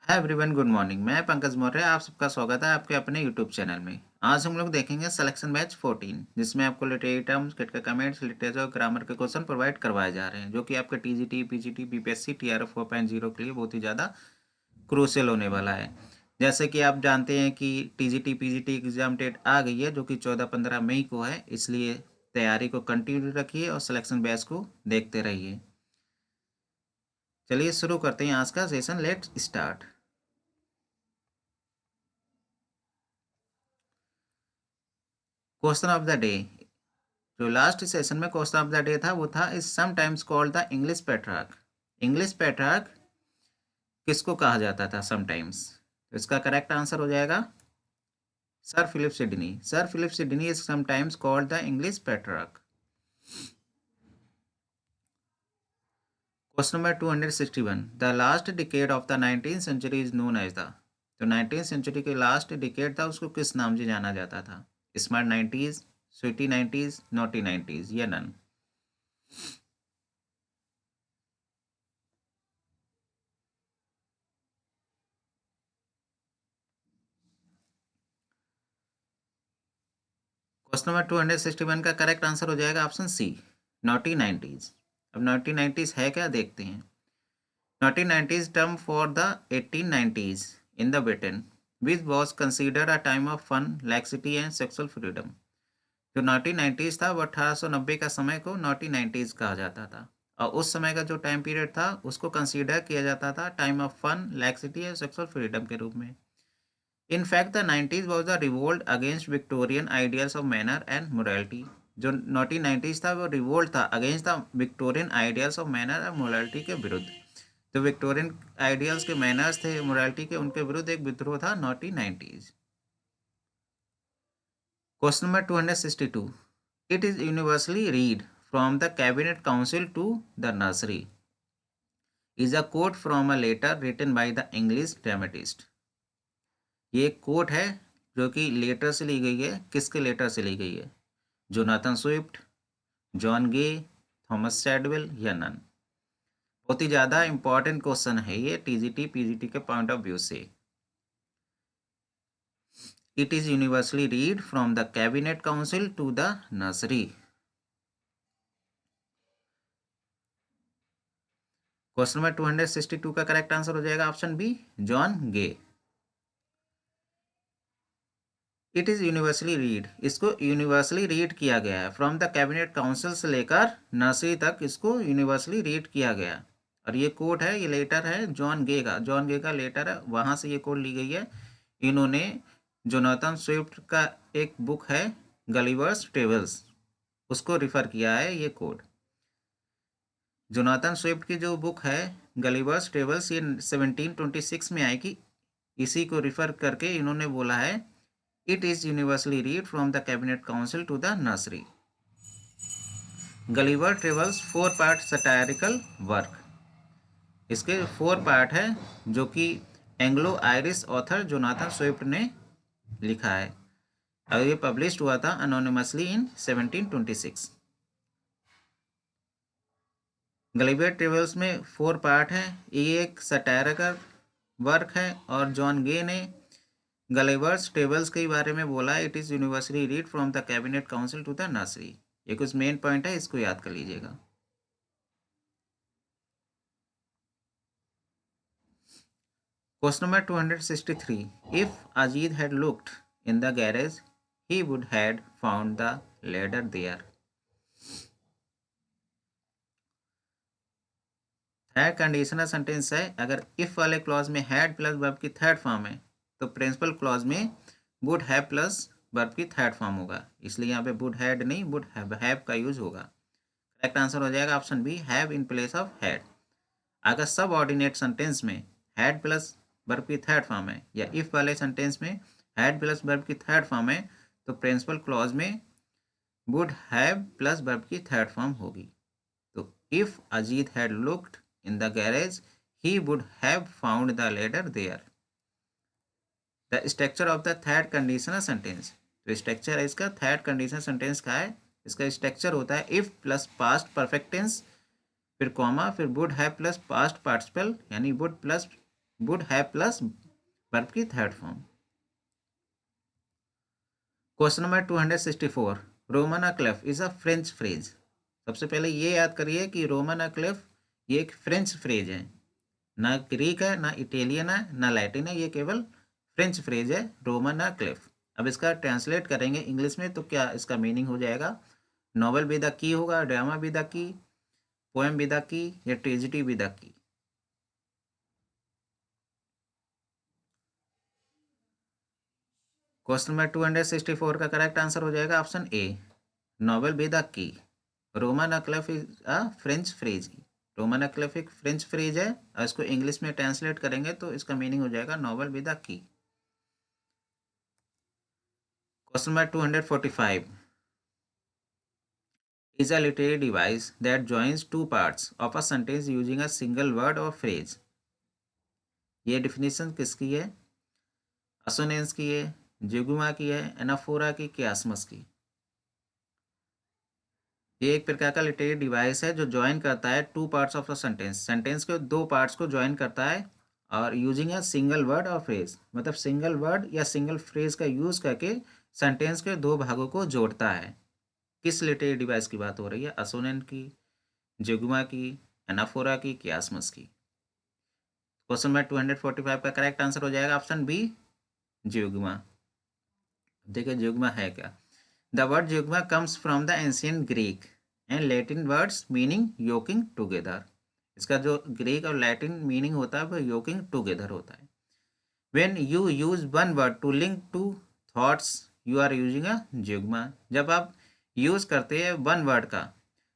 Hi everyone, good morning. मैं पंकज मौर्य, आप सबका स्वागत है आपके अपने यूट्यूब चैनल में। आज हम लोग देखेंगे सिलेक्शन बैच 14, जिसमें आपको लिटरेरी टर्म्स, किट के कमेंट्स, लिटरेचर और ग्रामर के क्वेश्चन प्रोवाइड करवाए जा रहे हैं, जो कि आपके टीजीटी, पीजीटी, बीपीएससी, टीआरएफ 4.0 के लिए बहुत ही ज़्यादा क्रूशियल होने वाला है। जैसे कि आप जानते हैं कि टीजीटी, पीजीटी एग्जाम डेट आ गई है, जो कि 14-15 मई को है। इसलिए तैयारी को कंटिन्यू रखिए और सिलेक्शन बैच को देखते रहिए। चलिए शुरू करते हैं आज का session. Let's start. Question of the day. जो लास्ट सेशन में क्वेश्चन ऑफ द डे था वो था, is sometimes called the English Petrarch. English Petrarch किसको कहा जाता था समटाइम्स? तो इसका करेक्ट आंसर हो जाएगा sir Philip Sidney. Sir Philip Sidney is sometimes called the English Petrarch. Question number 261, the last decade of the 19th century is known as the. तो 19th century के लास्ट डिकेड था, उसको किस नाम से जाना जाता था? Smart 90s, Sweety 90s, naughty 90s, या नन? क्वेश्चन नंबर 261 का करेक्ट आंसर हो जाएगा ऑप्शन सी, नॉटी 90s। अब नॉटी 90s है क्या, देखते हैं। Naughty 90s term for the 1890s in the Britain which was considered a time of fun, laxity and sexual freedom. जो नॉटी 90s था वो 1890 का समय को नॉटी 90s कहा जाता था, और उस समय का जो टाइम पीरियड था उसको कंसीडर किया जाता था time of fun, laxity and sexual freedom के रूप में। In fact, the 90s was a revolt against Victorian ideals of manner and morality. जो नॉटी 90s था वो रिवोल्ट था against the Victorian ideals of manner और मोरालिटी के विरुद्ध। तो विक्टोरियन आइडियल्स के मैनर्स थे, मोरालिटी के, उनके विरुद्ध एक विद्रोह था naughty 90s। Question number 262, it is universally read from the cabinet council to the nursery is a quote from a letter written by the English dramatist. ये एक कोट है जो कि लेटर से ली गई है। किसके लेटर से ली गई है? Jonathan Swift, John Gay, Thomas Shadwell, या नन? बहुत ही ज़्यादा इंपॉर्टेंट क्वेश्चन है ये टीजीटी पीजीटी के पॉइंट ऑफ व्यू से। It is universally read from the cabinet council to the nursery. Question number 262 का करेक्ट आंसर हो जाएगा option B, John Gay. It is universally read, इसको यूनिवर्सली रीड किया गया है फ्रॉम द कैबिनेट काउंसिल से लेकर नर्सरी तक, इसको यूनिवर्सली रीड किया गया। और ये कोट है, ये लेटर है जॉन गे का, जॉन गे का लेटर है, वहाँ से ये कोट ली गई है। इन्होंने जोनाथन स्विफ्ट का एक बुक है गलिवर्स ट्रेवल्स, उसको रिफ़र किया है ये कोट। जोनाथन स्विफ्ट की जो बुक है गलिवर्स ट्रेवल्स, ये 1726 में आई कि इसी को रिफ़र करके इन्होंने बोला है it is universally read from the cabinet council to the nursery. Gulliver travels 4 part satirical work, इसके 4 पार्ट है जो कि Anglo Irish author Jonathan Swift ने लिखा है, और ये पब्लिश हुआ था अनोनिमसली इन 1726। गलिवर ट्रेवल्स में 4 पार्ट है, ये एक सटायरिकल वर्क है, और जॉन गे ने गलिवर्स ट्रेवल्स के बारे में बोला it is universally read from the cabinet council to the nursery. ये कुछ मेन पॉइंट है, इसको याद कर लीजिएगा। Question number 263, if Ajit had looked in the garage he would had found the ladder there. Third conditional sentence है। अगर if वाले क्लॉज में हैड प्लस वर्ब की थर्ड फॉर्म है, तो प्रिंसिपल क्लॉज में वुड हैव प्लस वर्ब की third form होगा, इसलिए यहाँ पे वुड हैड नहीं, वुड हैव का यूज होगा। करेक्ट आंसर हो जाएगा option B, have in place of had. अगर सब ऑर्डिनेट सेंटेंस में हैड प्लस वर्ब की थर्ड फॉर्म है, या इफ वाले सेंटेंस में हैड प्लस वर्ब की थर्ड फॉर्म है, तो प्रिंसिपल क्लॉज में वुड हैव प्लस वर्ब की थर्ड फॉर्म होगी। तो if Ajit had looked in the garage he would have found the ladder there. The structure of the third conditional sentence, तो structure है इसका third conditional sentence का है। इसका स्ट्रक्चर होता है if plus past perfect tense, फिर कॉमा, फिर would have plus past participle यानी would plus would have plus verb की third form. Question number 264, roman a clef is a French phrase. सबसे पहले ये याद करिए कि रोमाना क्लेफ ये एक फ्रेंच फ्रेज है, ना ग्रीक है, ना इटालियन है, ना लैटिन है, ये केवल फ्रेंच फ्रेज है रोमाना क्लेफ। अब इसका ट्रांसलेट करेंगे इंग्लिश में तो क्या इसका मीनिंग हो जाएगा, नॉवल बी द की होगा, ड्रामा बी द की, पोएम बी द की, या ट्रेजिडी बी द की। क्वेश्चन नंबर 264 का करेक्ट आंसर हो जाएगा ऑप्शन ए, नॉवल बी द की। Roman a clef is a French phrase. Roman a clef एक फ्रेंच फ्रेज है और इसको इंग्लिश में ट्रांसलेट करेंगे तो इसका मीनिंग हो जाएगा नॉवल बी द की। Question number 245 is a literary device that joins two parts of a sentence using a single word or phrase। ये डिफिनीशन किसकी है, असोनेंस की है, जिगुमा की है, एनाफोरा की, क्यासमस की। ये एक प्रकार का लिटरेरी डिवाइस है जो ज्वाइन करता है two parts of a sentence, sentence के दो पार्ट्स को ज्वाइन करता है और यूजिंग अ सिंगल वर्ड और फ्रेज, मतलब सिंगल वर्ड या सिंगल फ्रेज का यूज करके सेंटेंस के दो भागों को जोड़ता है। किस लिटरेरी डिवाइस की बात हो रही है, असोनेन की, जिगुमा की, एनाफोरा की, क्यासमस की। क्वेश्चन नंबर 245 का करेक्ट आंसर हो जाएगा ऑप्शन बी, जियोग्मा। देखिए जियोग्मा है क्या। The word zeugma comes from the ancient Greek and Latin words meaning yoking together. इसका जो ग्रीक और लैटिन मीनिंग होता है वो योकिंग टुगेदर होता है। When you use one word to link two thoughts you are using a zeugma. जब आप यूज करते हैं वन वर्ड का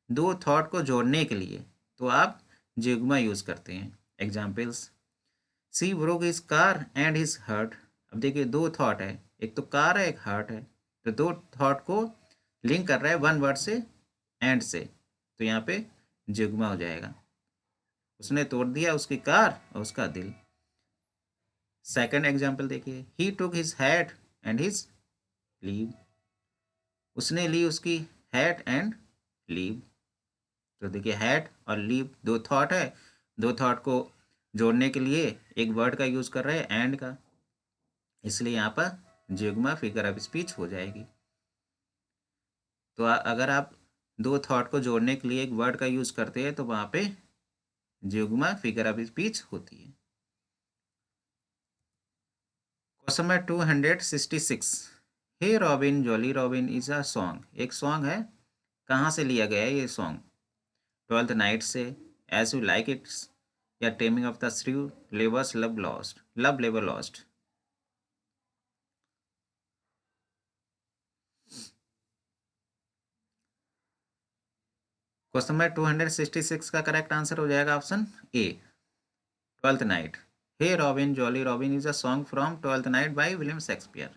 दो थॉट को जोड़ने के लिए तो आप जियोग्मा यूज करते हैं। Examples, she broke his car and his heart. अब देखिए दो थॉट है, एक तो कार है एक हार्ट है, तो दो थॉट को लिंक कर रहा है वन वर्ड से एंड से, तो यहाँ पे जुगमा हो जाएगा। उसने तोड़ दिया उसकी कार और उसका दिल। सेकंड एग्जाम्पल देखिए, he took his hat and his leave. उसने ली उसकी हैट एंड लीव। तो देखिए हैट और लीव दो थॉट है, दो थॉट को जोड़ने के लिए एक वर्ड का यूज कर रहे हैं एंड का, इसलिए यहाँ पर जियोग्मा फिगर ऑफ स्पीच हो जाएगी। तो अगर आप दो थॉट को जोड़ने के लिए एक वर्ड का यूज करते हैं तो वहाँ पे जियोग्मा फिगर ऑफ स्पीच होती है। Question number 266, hey Robin jolly Robin is a song. एक सॉन्ग है, कहाँ से लिया गया है ये सॉन्ग, ट्वेल्थ नाइट से, एज यू लाइक इट्स, या taming of the shrew, labour's love lost, love लेवर लॉस्ट। क्वेश्चन नंबर 266 का करेक्ट आंसर हो जाएगा option A, twelfth night. Hey Robin jolly Robin is a song from twelfth night by William Shakespeare.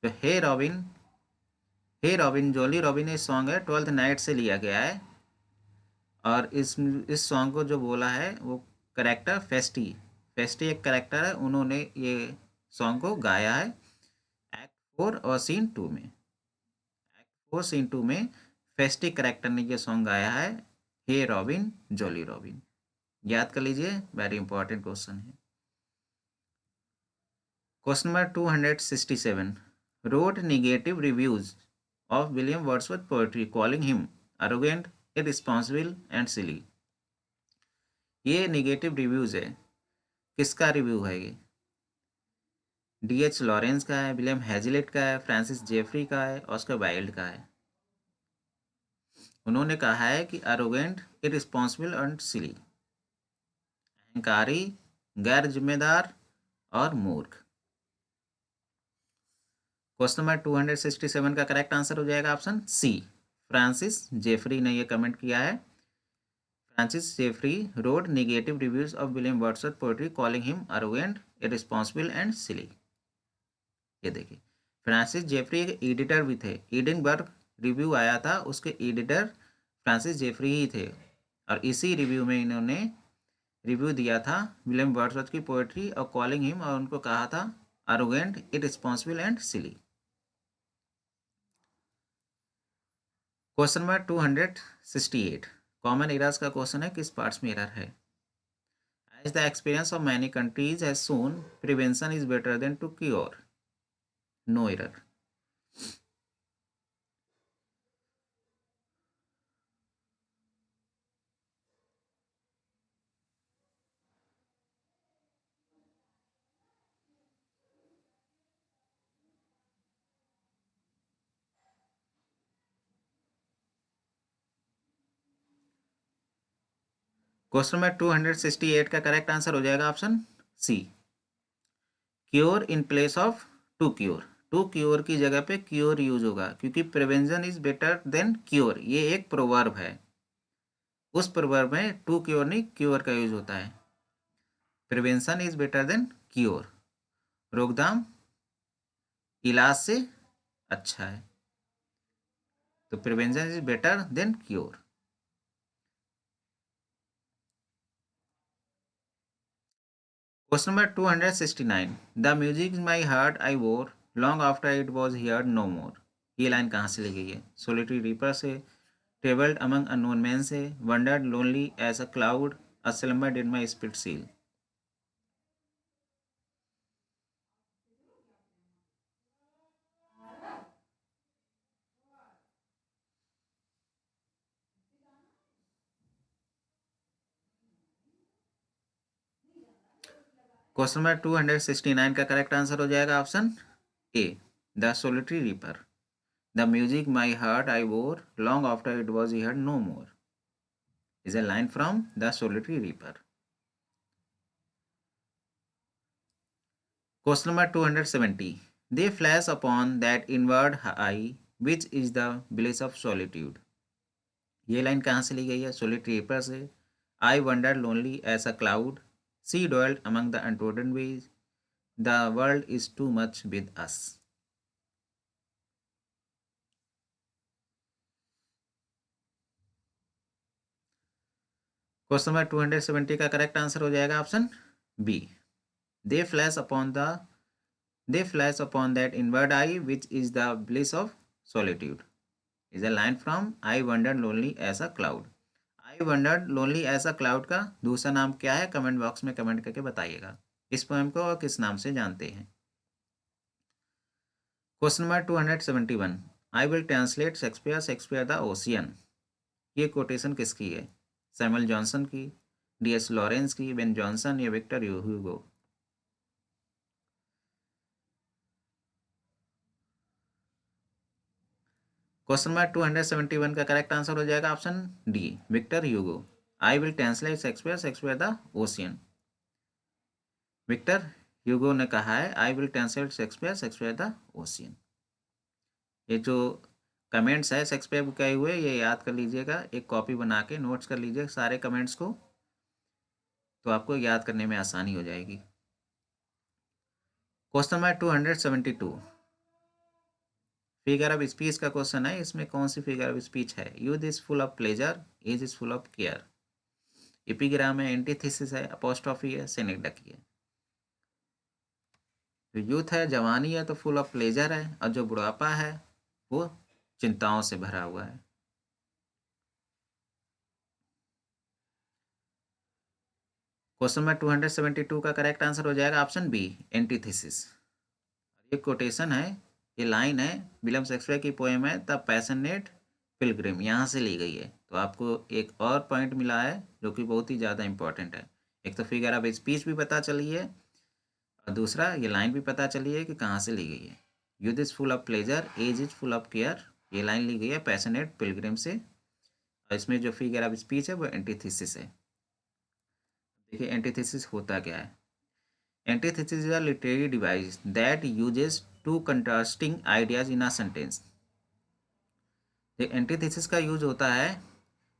तो hey Robin jolly robin ये song है twelfth night से लिया गया है और इस सॉन्ग को जो बोला है वो करेक्टर फेस्टी, फेस्टी एक करेक्टर है, उन्होंने ये सॉन्ग को गाया है एक्ट 4 और सीन 2 में। एक्ट 4 सीन 2 में फेस्टी करेक्टर ने ये सॉन्ग गाया है, हे रॉबिन जॉली रॉबिन। याद कर लीजिए, वेरी इंपॉर्टेंट क्वेश्चन है। Question number 267, wrote negative reviews of William Wordsworth poetry calling him arrogant, irresponsible and silly। ये नेगेटिव रिव्यूज है, किसका रिव्यू है ये, डीएच लॉरेंस का है, विलियम हेजलेट का है, फ्रांसिस जेफरी का है, ऑस्कर वाइल्ड का है। उन्होंने कहा है कि अरोगेंट, इररिस्पॉन्सिबल एंड सिली, अहंकारी, गैर जिम्मेदार और मूर्ख। क्वेश्चन नंबर 267 का करेक्ट आंसर हो जाएगा ऑप्शन सी, फ्रांसिस जेफरी ने ये कमेंट किया है। Francis Jeffrey wrote negative reviews of William Wordsworth poetry calling him arrogant, irresponsible and silly। ये देखिए फ्रांसिस जेफरी एक एडिटर भी थे, एडिनबर्ग रिव्यू आया था उसके एडिटर फ्रांसिस जेफरी ही थे और इसी रिव्यू में इन्होंने रिव्यू दिया था विलियम वर्ड्सवर्थ की पोएट्री और कॉलिंग हिम, और उनको कहा था arrogant, irresponsible and silly. Question number 268, common errors का क्वेश्चन है, किस पार्ट्स में एरर है। As the experience of many countries has shown, prevention is better than to cure. No error. Question number 268 का करेक्ट आंसर हो जाएगा option C, cure in place of to cure. To cure की जगह पे cure use होगा, क्योंकि prevention is better than cure, ये एक प्रोवर्ब है। उस प्रोवर्ब में टू क्योर नहीं, क्योर का यूज होता है। Prevention is better than cure, रोकथाम इलाज से अच्छा है, तो prevention is better than cure. Question number 269, the music is my heart I wore long after it was hear no more. ये लाइन कहाँ से ली गई है? सोलिटरी रीपर से, ट्रेवल्ड अमंग अननोन मैन से, wandered lonely as a cloud, a slumber did my spirit seal। Question number 269 का correct answer हो जाएगा option A, the solitary reaper. The music my heart I wore long after it was hear no more is a line from the solitary reaper। Question number 270, they flash upon that inward eye which is the bliss of solitude। ये line कहाँ से ली गई है? solitary reaper से। I wandered lonely as a cloud, she dwelt among the untrodden ways, the world is too much with us। Question number 270 का correct answer हो जाएगा option B, they flash upon the they flash upon that inward eye which is the bliss of solitude is a line from I wandered lonely as a cloud। I wandered lonely as a cloud का दूसरा नाम क्या है? Comment box में comment करके बताइएगा इस poem को और किस नाम से जानते हैं। Question number 271, I will translate Shakespeare Shakespeare the ocean. ये कोटेशन किसकी है? सैमुअल जॉनसन की, डी.एस. लॉरेंस की, बेन जॉनसन या विक्टर ह्यूगो। क्वेश्चन नंबर 271 का करेक्ट आंसर हो जाएगा option D, Victor Hugo. I will translate Shakespeare Shakespeare the ocean. Victor Hugo ने कहा है I will translate Shakespeare Shakespeare the ocean. ये जो कमेंट्स है शेक्सपियर के हुए ये याद कर लीजिएगा, एक कॉपी बना के नोट्स कर लीजिएगा सारे कमेंट्स को, तो आपको याद करने में आसानी हो जाएगी। Question number 272, figure of speech का क्वेश्चन है। इसमें कौन सी फिगर ऑफ स्पीच है? Youth is full of pleasure, age is full of care. Epigram है, एंटीथेसिस है, अपोस्ट्रोफी है, सिनेक्डकी है। जो यूथ है, जवानी है, तो फुल ऑफ प्लेजर है, और जो बुढ़ापा है वो चिंताओं से भरा हुआ है। क्वेश्चन नंबर 272 का करेक्ट आंसर हो जाएगा ऑप्शन बी, एंटीथेसिस। ये कोटेशन है, ये लाइन है, विलियम शेक्सपियर की पोएम है द पैशनेट पिलग्रिम, यहाँ से ली गई है। तो आपको एक और पॉइंट मिला है जो कि बहुत ही ज़्यादा इंपॉर्टेंट है। एक तो फिगर ऑफ स्पीच भी पता चली है, और दूसरा ये लाइन भी पता चली है कि कहाँ से ली गई है। Youth is full of pleasure, age is full of care, ये लाइन ली गई है पैशनेट पिलग्रिम से। और इसमें जो फिगर ऑफ स्पीच है वो एंटीथेसिस है। देखिए एंटीथेसिस होता क्या है? Antithesis is a literary device that uses two contrasting ideas in a sentence. Antithesis का यूज होता है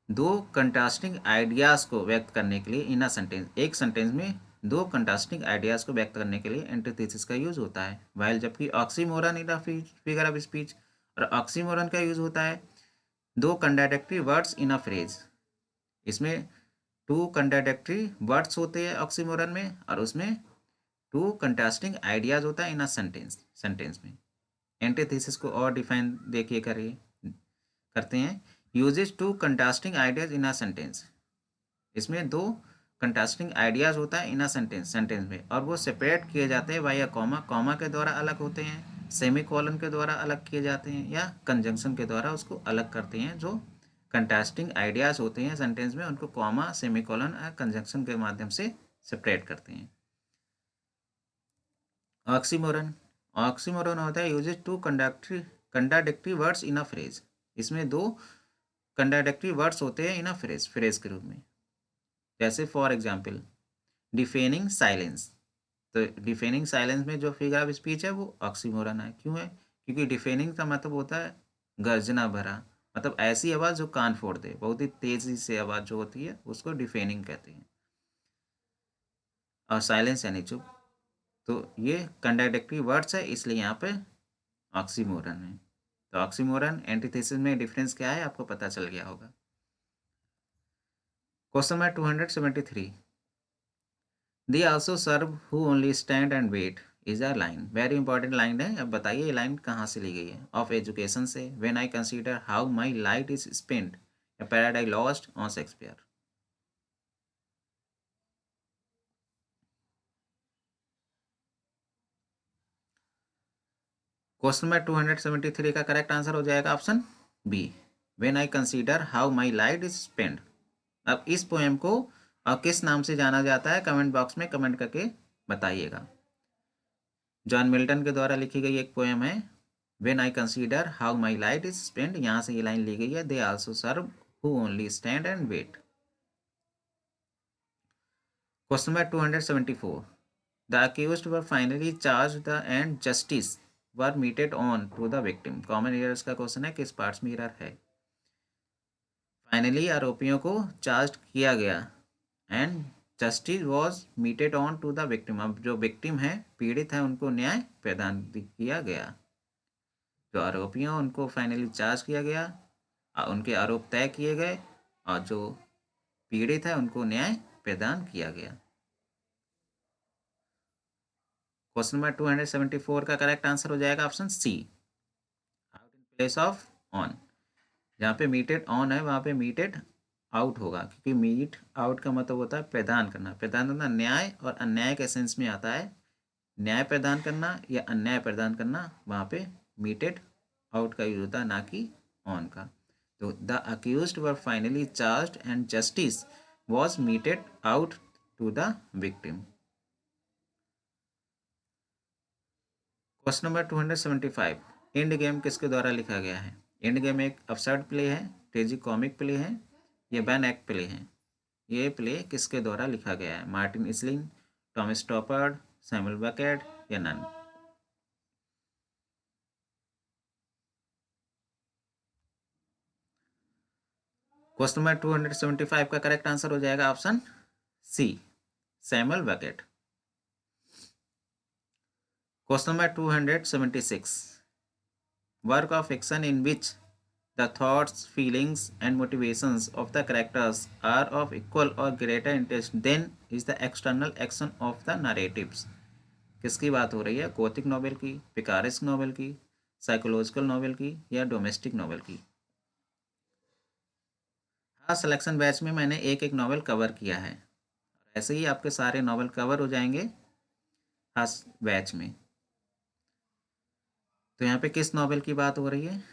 दो कंट्रास्टिंग आइडियाज को व्यक्त करने के लिए इन अ सेंटेंस। एक सेंटेंस में दो कंट्रास्टिंग आइडियाज को व्यक्त करने के लिए एंटीथेसिस का यूज होता है। वाइल जबकि oxymoron in a figure of speech, और ऑक्सीमोरन का यूज होता है दो contradictory words in a phrase. इसमें टू कंट्राडिक्टरी वर्ड्स होते हैं ऑक्सीमोरन में, और उसमें टू कंट्रास्टिंग आइडियाज होता है इन अ सेंटेंस में। एंटीथेसिस को और डिफाइन देखिए करिए करते हैं, uses two contrasting ideas in a sentence. इसमें दो कंट्रास्टिंग आइडियाज होता है इन अ सेंटेंस में, और वो सेपरेट किए जाते हैं बाय कॉमा, कॉमा के द्वारा अलग होते हैं, सेमी कॉलन के द्वारा अलग किए जाते हैं, या कंजंक्शन के द्वारा उसको अलग करते हैं। जो कंट्रास्टिंग आइडियाज होते हैं सेंटेंस में उनको कॉमा, सेमी कॉलन या कंजंक्शन के माध्यम से सेपरेट करते हैं। ऑक्सीमोरन, ऑक्सीमोरन होता है uses two contradictory words in a phrase. इसमें दो कंट्राडिक्टरी वर्ड्स होते हैं इन अ फ्रेज, फ्रेज के रूप में। जैसे फॉर एग्जाम्पल डिफेनिंग साइलेंस, तो डिफेनिंग साइलेंस में जो फिगर ऑफ स्पीच है वो ऑक्सीमोरन है। क्यों है? क्योंकि डिफेनिंग का मतलब होता है गर्जना भरा, मतलब ऐसी आवाज़ जो कान फोड़ दे, बहुत ही तेज़ी से आवाज़ जो होती है उसको डिफेनिंग कहते हैं। और साइलेंस यानी चुप। तो ये कंट्राडिक्टरी वर्ड्स है, इसलिए यहाँ पे ऑक्सीमोरन है। तो ऑक्सीमोरन एंटीथेसिस में डिफरेंस क्या है आपको पता चल गया होगा। Question number 273, they also serve who only stand and wait is a line. Very important line है। अब बताइए ये लाइन कहाँ से ली गई है? ऑफ एजुकेशन से, when I consider how my light is spent, या paradise lost on Shakespeare. Question number 273 का करेक्ट आंसर हो जाएगा option B, when I consider how my light is spent. अब इस पोएम को किस नाम से जाना जाता है कमेंट बॉक्स में कमेंट करके बताइएगा। जॉन मिल्टन के द्वारा लिखी गई एक पोएम है when I consider how my light is spent, यहाँ से ये लाइन ली गई है। They also serve who only stand and wait. Question number 274, the accused were finally charge the and justice were meted on to the victim. Common errors का question है, किस parts में एरर है? फाइनली आरोपियों को चार्ज किया गया and justice was meted on to the victim. अब जो विक्टिम है, पीड़ित है, उनको न्याय प्रदान किया गया। जो आरोपी हैं उनको फाइनली चार्ज किया गया, उनके आरोप तय किए गए, और जो पीड़ित है उनको न्याय प्रदान किया गया। क्वेश्चन नंबर 274 का करेक्ट आंसर हो जाएगा option C, out in place of on. जहाँ पे मीटेड ऑन है वहाँ पे मीटेड आउट होगा, क्योंकि मीट आउट का मतलब होता है प्रदान करना। प्रदान करना न्याय और अन्याय के सेंस में आता है। न्याय प्रदान करना या अन्याय प्रदान करना, वहाँ पे मीटेड आउट का यूज होता है, ना कि ऑन का। तो the accused were finally charged and justice was meted out to the victim. Question number 275, end game किसके द्वारा लिखा गया है? एंड गेम एक अपसर्ड प्ले है, ट्रेजिक कॉमिक प्ले है, या बैन एक्ट प्ले है? ये प्ले किसके द्वारा लिखा गया है? Martin Esslin, Thomas Stoppard, Samuel Beckett, या नन? क्वेश्चन नंबर 275 का करेक्ट आंसर हो जाएगा option C, Samuel Beckett. Question number 276, work of fiction in which the thoughts, feelings, and motivations of the characters are of equal or greater interest than is the external action of the narratives। किसकी बात हो रही है? Gothic novel की, picaresque novel की, psychological novel की, या domestic novel की? हाँ, सिलेक्शन बैच में मैंने एक एक नॉवेल कवर किया है, ऐसे ही आपके सारे नॉवेल कवर हो जाएंगे खास बैच में। तो यहाँ पे किस नॉवेल की बात हो रही है?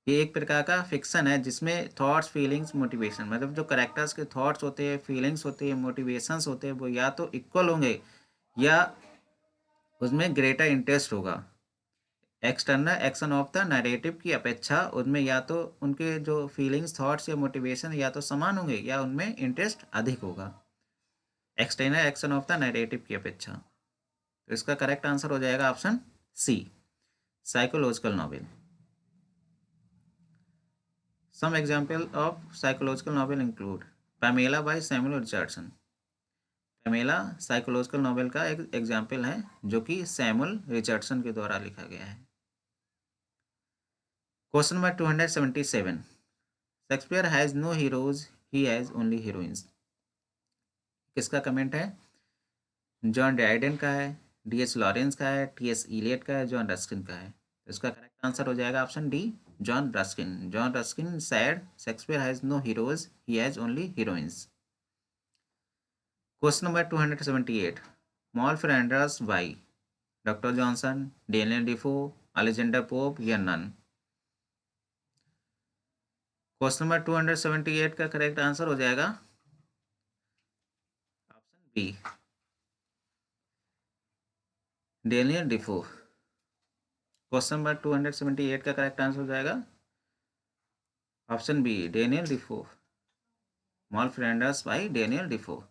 ये एक प्रकार का फिक्शन है जिसमें थॉट्स, फीलिंग्स, मोटिवेशन, मतलब जो करेक्टर्स के थॉट्स होते हैं, फीलिंग्स होते हैं, मोटिवेशंस होते हैं, वो या तो इक्वल होंगे या उसमें ग्रेटर इंटरेस्ट होगा। External action of the narrative की अपेक्षा उनमें या तो उनके जो फीलिंग्स, थॉट्स या मोटिवेशन या तो समान होंगे या उनमें इंटरेस्ट अधिक होगा external action of the narrative की अपेक्षा। तो इसका करेक्ट आंसर हो जाएगा option C, psychological novel. Some example of psychological novel include Pamela by Samuel Richardson. Pamela psychological novel का एक एग्जाम्पल है जो कि सैमुअल रिचर्डसन के द्वारा लिखा गया है। Question number 277, Shakespeare has no heroes, he has only heroines. किसका कमेंट है? जॉन ड्राइडन का है, डी.एच. लॉरेंस का है, टी.एस. इलियट का है, जॉन रस्किन का है? इसका करेक्ट आंसर हो जाएगा option D, John Ruskin. John Ruskin said Shakespeare has no heroes, he has only heroines. Question number 278, Moll Flanders by doctor Johnson, Daniel Defoe, Alexander Pope या none. Question number 278 का correct answer हो जाएगा option B, Daniel Defoe. Question number 278 का correct answer हो जाएगा option B, Daniel Defoe, Moll Flanders by Daniel Defoe.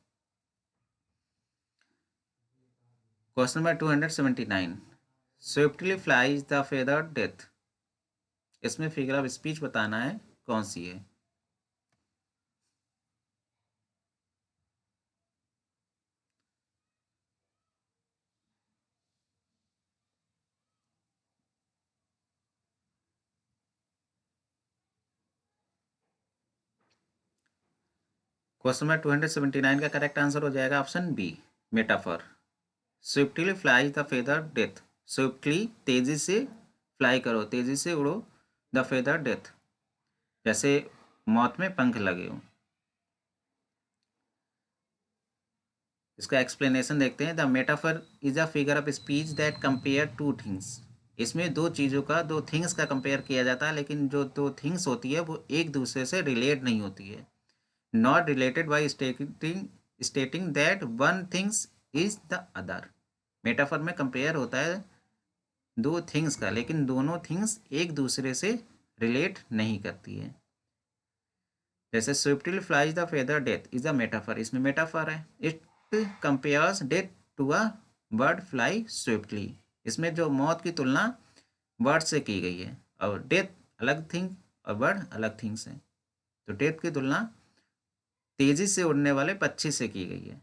Question number 279, swiftly flies the feather death. इसमें figure of speech बताना है कौन सी है। क्वेश्चन नंबर 279 का करेक्ट आंसर हो जाएगा option B, metaphor. Swiftly flies the feather death, swiftly तेजी से फ्लाई करो, तेजी से उड़ो, द फेदर डेथ जैसे मौत में पंख लगे हों। इसका एक्सप्लेनेशन देखते हैं। The metaphor is a figure of speech that compare two things. इसमें दो चीज़ों का, दो थिंग्स का कंपेयर किया जाता है, लेकिन जो दो थिंग्स होती है वो एक दूसरे से रिलेट नहीं होती है। Not related by stating that one things is the other. Metaphor में कंपेयर होता है दो थिंग्स का, लेकिन दोनों थिंग्स एक दूसरे से रिलेट नहीं करती है। जैसे swiftly flies the feather death is a metaphor, इसमें मेटाफर है। It compares death to a bird fly swiftly, इसमें जो मौत की तुलना बर्ड से की गई है, और डेथ अलग थिंग और बर्ड अलग थिंग्स है। तो डेथ की तुलना तेजी से उड़ने वाले पक्षी से की गई है,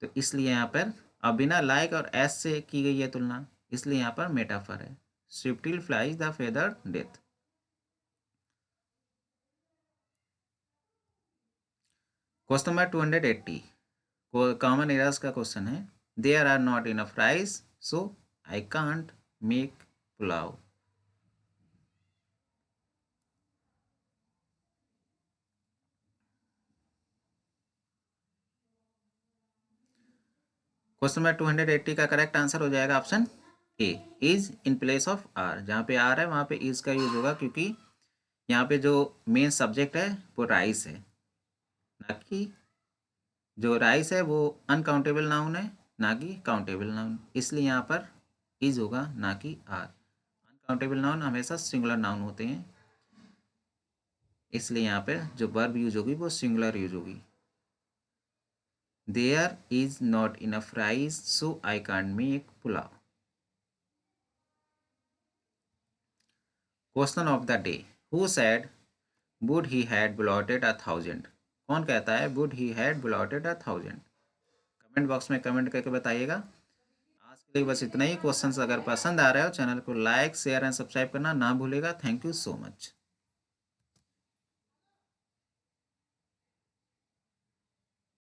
तो इसलिए यहाँ पर अब बिना लाइक और एस से की गई है तुलना, इसलिए यहाँ पर मेटाफर है। Swiftly flies the feather death. Question number 280, common errors का क्वेश्चन है। There are not enough rice so I can't make pulao. Question number 280 का करेक्ट आंसर हो जाएगा option A, is in place of are. जहाँ पे are है वहाँ पे इज का यूज होगा, क्योंकि यहाँ पे जो मेन सब्जेक्ट है वो राइस है, ना कि जो राइस है वो अनकाउंटेबल नाउन है, ना कि काउंटेबल नाउन, इसलिए यहाँ पर इज होगा ना कि आर। अनकाउंटेबल नाउन हमेशा सिंगुलर नाउन होते हैं, इसलिए यहाँ पे जो वर्ब यूज होगी वो सिंगुलर यूज होगी। There is not enough rice so I can't make pulao. Question of the day, who said would he had blotted 1,000। कौन कहता है would he had blotted 1,000? Comment box में कमेंट करके बताइएगा। आज के लिए बस इतना ही। क्वेश्चंस अगर पसंद आ रहे हो चैनल को लाइक शेयर एंड सब्सक्राइब करना ना भूलेगा। Thank you so much.